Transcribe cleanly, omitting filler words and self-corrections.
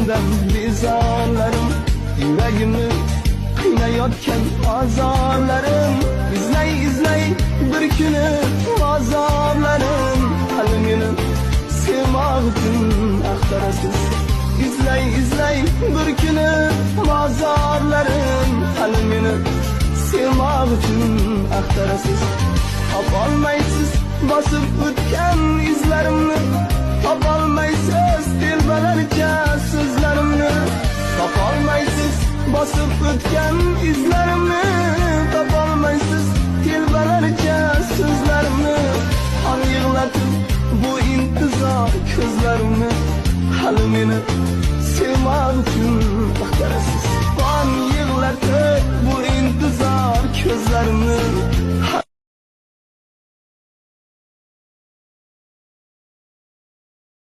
sendan bezorlarim, yüreğimi qiynayotgan azorlarim, izlay bir kuni azorlarim, hali meni sevmoq uchun axtarasiz. İzlay bir kuni azorlarim, hali meni sevmoq uchun axtarasiz. Topolmaysiz bosib o'tgan izlarimni, topolmaysiz telbalarcha so'zlarimni, topolmaysiz bosib o'tgan izlarimni, topolmaysiz telbalarcha so'zlarimni. Har yig'latib bu intizor ko'zlarimni, hali meni sevmoq uchun axtarasiz. Har yig'latib bu intizor ko'zlarimni